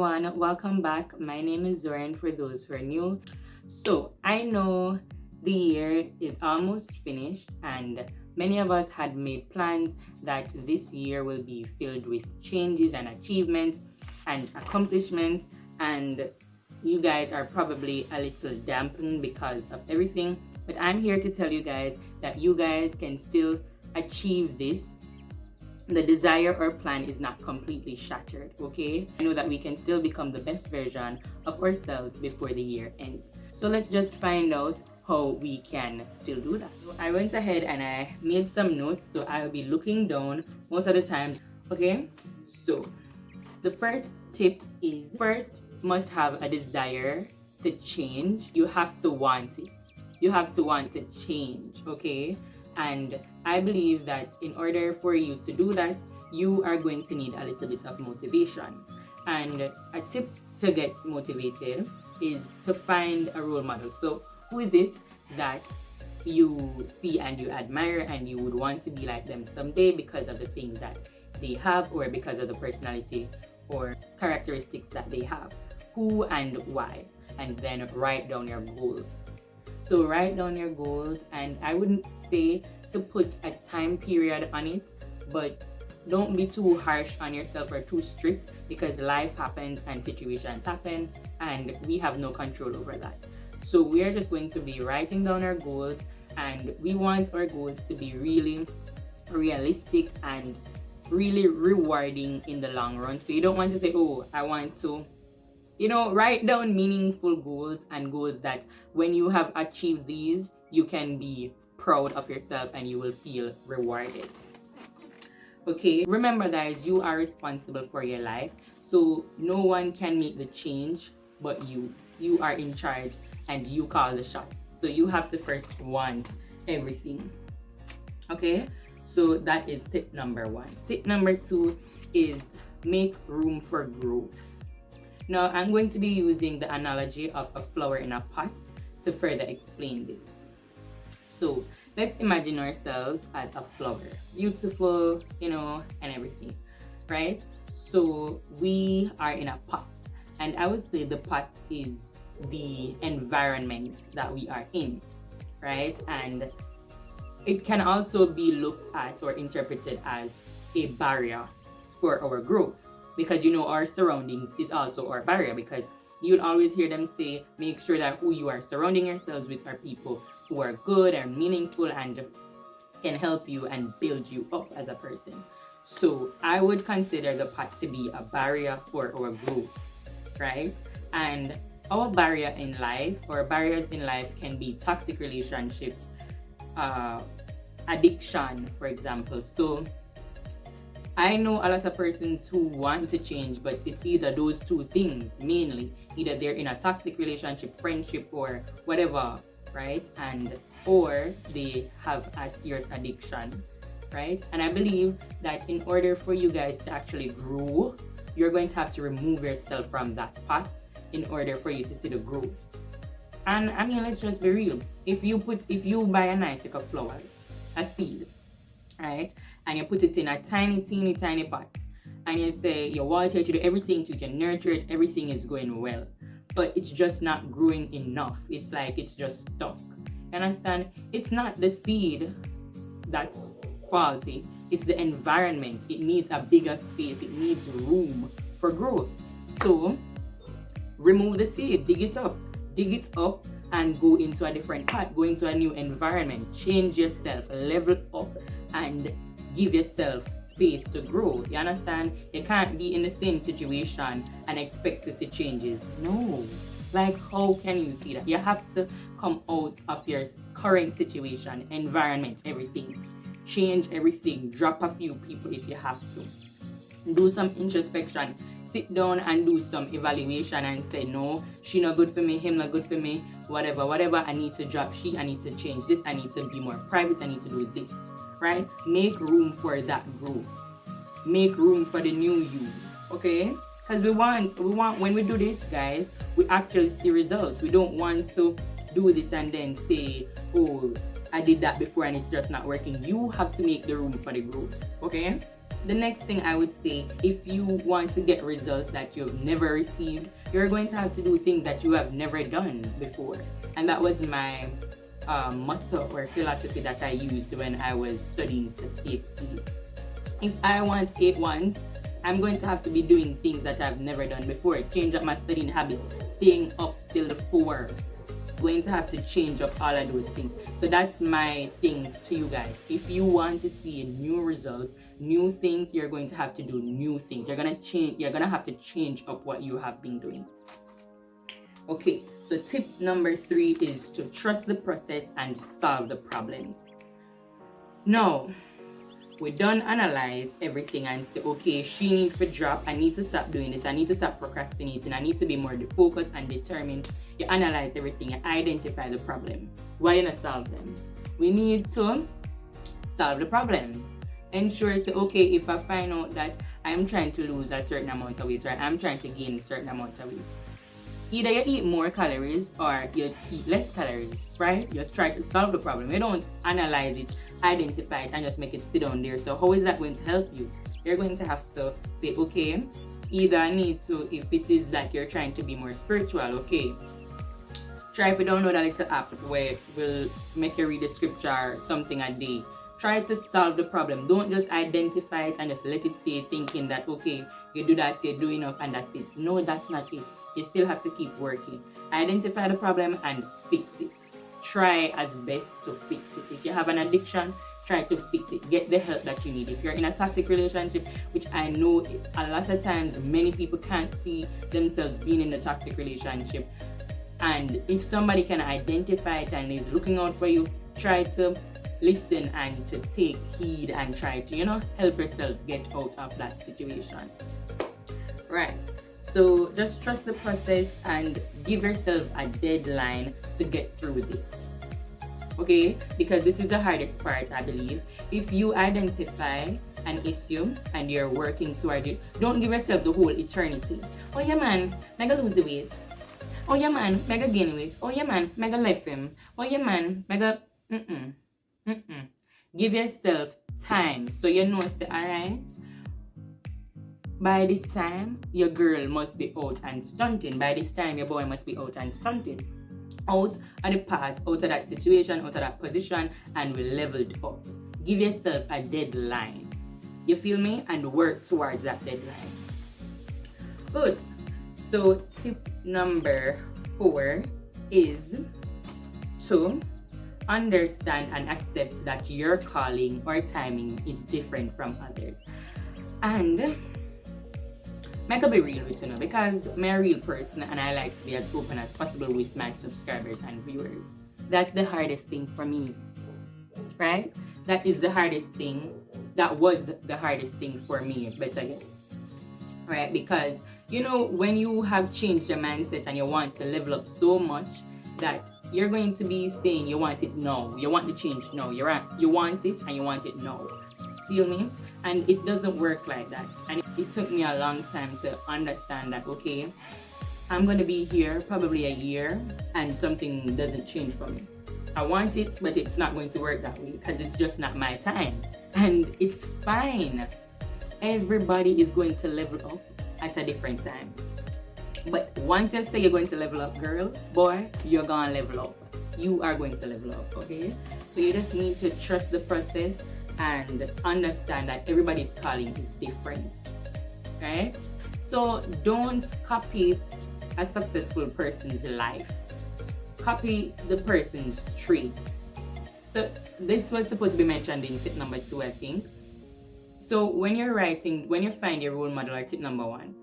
everyone, welcome back. My name is Zoran for those who are new. So I know the year is almost finished and many of us had made plans that this year will be filled with changes and achievements and accomplishments, and you guys are probably a little dampened because of everything, but I'm here to tell you guys that you guys can still achieve this. The desire or plan is not completely shattered, okay? I know that we can still become the best version of ourselves before the year ends. So let's just find out how we can still do that. So I went ahead and I made some notes, so I'll be looking down most of the time, okay? So the first tip is, first, must have a desire to change. You have to want it. You have to want to change, okay? And I believe that in order for you to do that, you are going to need a little bit of motivation. And a tip to get motivated is to find a role model. So who is it that you see and you admire and you would want to be like them someday because of the things that they have or because of the personality or characteristics that they have? Who and why? And then write down your goals. So write down your goals, and I wouldn't say to put a time period on it, but don't be too harsh on yourself or too strict, because life happens and situations happen and we have no control over that. So we are just going to be writing down our goals, and we want our goals to be really realistic and really rewarding in the long run. So you don't want to say, oh, I want to, write down meaningful goals and goals that when you have achieved these, you can be proud of yourself and you will feel rewarded. Okay, remember guys, you are responsible for your life. So no one can make the change but you. You are in charge and you call the shots. So you have to first want everything. Okay, so that is tip number 1. Tip number 2 is make room for growth. Now, I'm going to be using the analogy of a flower in a pot to further explain this. So, let's imagine ourselves as a flower. Beautiful, and everything, right? So, we are in a pot. And I would say the pot is the environment that we are in, right? And it can also be looked at or interpreted as a barrier for our growth. Because our surroundings is also our barrier, because you'll always hear them say, make sure that who you are surrounding yourselves with are people who are good and meaningful and can help you and build you up as a person. So I would consider the pot to be a barrier for our growth, right? And our barrier in life, or barriers in life, can be toxic relationships, addiction, for example. So I know a lot of persons who want to change, but it's either those two things mainly. Either they're in a toxic relationship, friendship, or whatever, right? Or they have a serious addiction, right? And I believe that in order for you guys to actually grow, you're going to have to remove yourself from that pot in order for you to see the growth. And I mean, let's just be real. If you buy a nice stick of flowers, a seed, right? And you put it in a tiny pot, and you say you water it, you do everything to it, you nurture it, everything is going well, but it's just not growing enough. It's like it's just stuck. You understand? It's not the seed that's quality, it's the environment. It needs a bigger space, it needs room for growth. So remove the seed, dig it up and go into a different pot, go into a new environment, change yourself, level up, and give yourself space to grow. You understand? You can't be in the same situation and expect to see changes. No. Like, how can you see that? You have to come out of your current situation, environment, everything. Change everything. Drop a few people if you have to. Do some introspection. Sit down and do some evaluation and say, no, she not good for me, him not good for me, whatever, I need to drop I need to change this, I need to be more private, I need to do this. Right? Make room for that growth. Make room for the new you. Okay? Because we want when we do this, guys, we actually see results. We don't want to do this and then say, oh, I did that before and it's just not working. You have to make the room for the growth. Okay? the next thing I would say, if you want to get results that you've never received, you're going to have to do things that you have never done before. And that was my motto or philosophy that I used when I was studying for CXC. If I want 8-1s, I'm going to have to be doing things that I've never done before. Change up my studying habits, staying up till the 4. Going to have to change up all of those things. So that's my thing to you guys. If you want to see new results, new things, you're going to have to do new things. You're gonna have to change up what you have been doing. Okay, so tip number 3 is to trust the process and solve the problems. Now, we don't analyze everything and say, okay, she needs to drop, I need to stop doing this, I need to stop procrastinating, I need to be more focused and determined. You analyze everything, you identify the problem. Why you not solve them? We need to solve the problems. Ensure, say, okay, if I find out that I'm trying to lose a certain amount of weight or I'm trying to gain a certain amount of weight, either you eat more calories or you eat less calories, right? You try to solve the problem. You don't analyze it, identify it, and just make it sit down there. So how is that going to help you? You're going to have to say, okay, either I need to, if it is that you're trying to be more spiritual, okay, try if you download a little app where it will make you read the scripture or something a day. Try to solve the problem. Don't just identify it and just let it stay thinking that, okay, you do that, you do enough, and that's it. No, that's not it. You still have to keep working. Identify the problem and fix it. Try as best to fix it. If you have an addiction, try to fix it. Get the help that you need. If you're in a toxic relationship, which I know a lot of times many people can't see themselves being in a toxic relationship, and if somebody can identify it and is looking out for you, try to listen and to take heed and try to, help yourself get out of that situation. Right. So just trust the process and give yourself a deadline to get through this. Okay? Because this is the hardest part, I believe. If you identify an issue and you're working toward it, don't give yourself the whole eternity. Oh yeah man, mega lose the weight. Oh yeah man, mega gain weight. Oh yeah man, mega left him. Oh yeah man, mega Give yourself time. So you know, say, alright, by this time, your girl must be out and stunting. By this time, your boy must be out and stunting. Out of the past, out of that situation, out of that position, and we leveled up. Give yourself a deadline. You feel me? And work towards that deadline. Good. So tip number 4 is to understand and accept that your calling or timing is different from others. And I could be real with you now, because I'm a real person and I like to be as open as possible with my subscribers and viewers. That's the hardest thing for me, right? That is the hardest thing. That was the hardest thing for me, better yet, right? Because, when you have changed your mindset and you want to level up so much that you're going to be saying you want it now, you want the change now, you want it and you want it now. Feel me? And it doesn't work like that. And it took me a long time to understand that, okay, I'm going to be here probably a year and something doesn't change for me. I want it, but it's not going to work that way because it's just not my time. And it's fine. Everybody is going to level up at a different time. But once you say you're going to level up, girl, boy, you're going to level up. You are going to level up, okay? So you just need to trust the process and understand that everybody's calling is different, right? So don't copy a successful person's life. Copy the person's traits. So this was supposed to be mentioned in tip number 2, I think. So when you find your role model or tip number 1,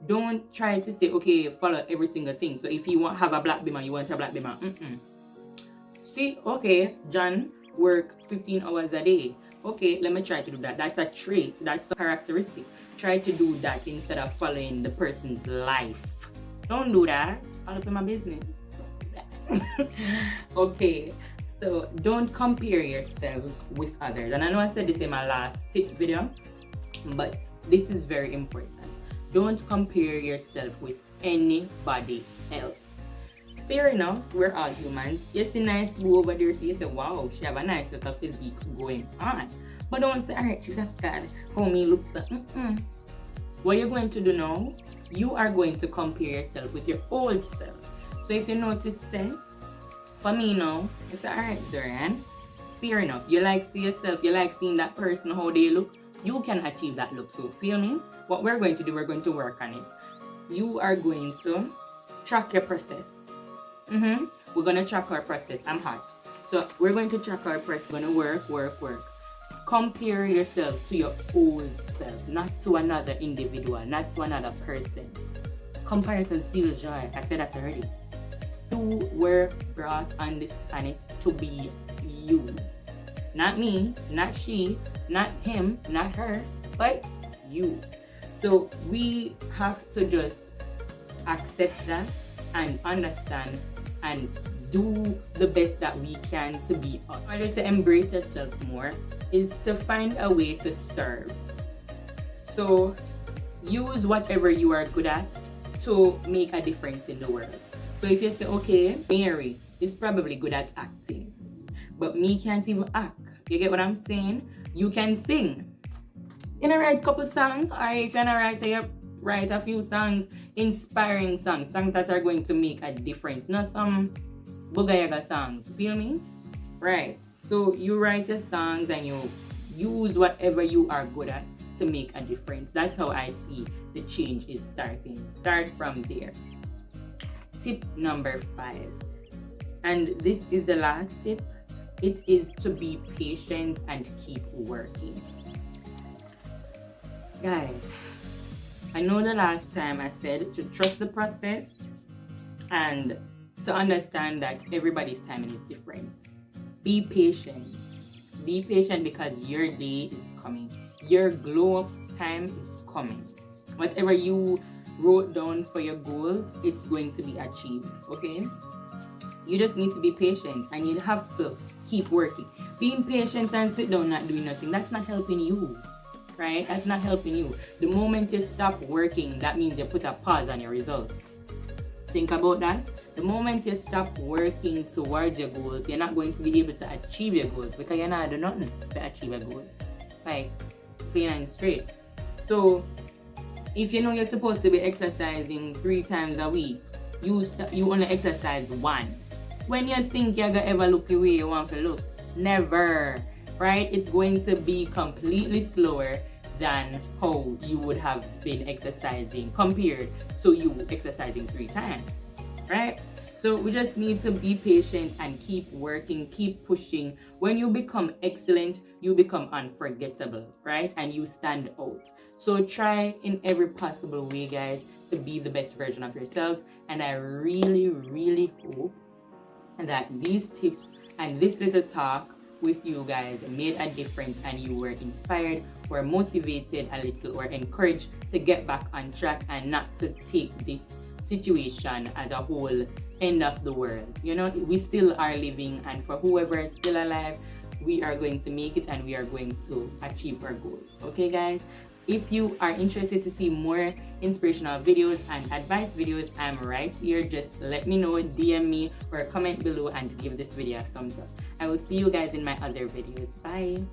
don't try to say, okay, follow every single thing. So if you have a black beamer, you want a black beamer. See, okay, John work 15 hours a day. Okay, let me try to do that. That's a trait. That's a characteristic. Try to do that instead of following the person's life. Don't do that. All up in my business. Okay, so don't compare yourselves with others. And I know I said this in my last tip video, but this is very important. Don't compare yourself with anybody else. fair enough, we're all humans. You see nice boo over there, so you say, wow, she have a nice little physique going on. But don't say, alright, she's a stud. How me looks like, What you're going to do now, you are going to compare yourself with your old self. So if you notice, say, for me now, you say, alright, Zoran, fair enough. You like see yourself, you like seeing that person, how they look. You can achieve that look, so feel me? What we're going to do, we're going to work on it. You are going to track your process. We're going to track our process. I'm hot. So we're going to track our process. We're going to work. Compare yourself to your old self, not to another individual, not to another person. Comparison steals joy. I said that already. You were brought on this planet to be you. Not me, not she, not him, not her, but you. So we have to just accept that and understand and do the best that we can to be us. In order to embrace yourself more is to find a way to serve. So use whatever you are good at to make a difference in the world. So if you say, okay, Mary is probably good at acting, but me can't even act. You get what I'm saying? You can sing. You know, write a couple songs, or you can write a few songs, inspiring songs that are going to make a difference. Not some bugayaga songs. Feel me? Right. So you write your songs and you use whatever you are good at to make a difference. That's how I see the change is starting. Start from there. Tip number 5. And this is the last tip. It is to be patient and keep working. Guys, I know the last time I said to trust the process and to understand that everybody's timing is different. Be patient. Be patient because your day is coming. Your glow up time is coming. Whatever you wrote down for your goals, it's going to be achieved, okay? You just need to be patient and you have to keep working. Being patient and sit down not doing nothing, that's not helping you, right? That's not helping you. The moment you stop working, that means you put a pause on your results. Think about that. The moment you stop working towards your goals, you're not going to be able to achieve your goals because you're not doing nothing to achieve your goals. Like, plain and straight. So, if you know you're supposed to be exercising 3 times a week, you only exercise 1. When you think you're gonna ever look the way you want to look, never, right? It's going to be completely slower than how you would have been exercising compared to you exercising 3 times, right? So we just need to be patient and keep working, keep pushing. When you become excellent, you become unforgettable, right? And you stand out. So try in every possible way, guys, to be the best version of yourselves. And I really, really hope that these tips and this little talk with you guys made a difference and you were inspired or motivated a little or encouraged to get back on track and not to take this situation as a whole end of the world. You know, we still are living, and for whoever is still alive, we are going to make it and we are going to achieve our goals. Okay, guys? If you are interested to see more inspirational videos and advice videos, I'm right here. Just let me know, DM me or comment below and give this video a thumbs up. I will see you guys in my other videos. Bye.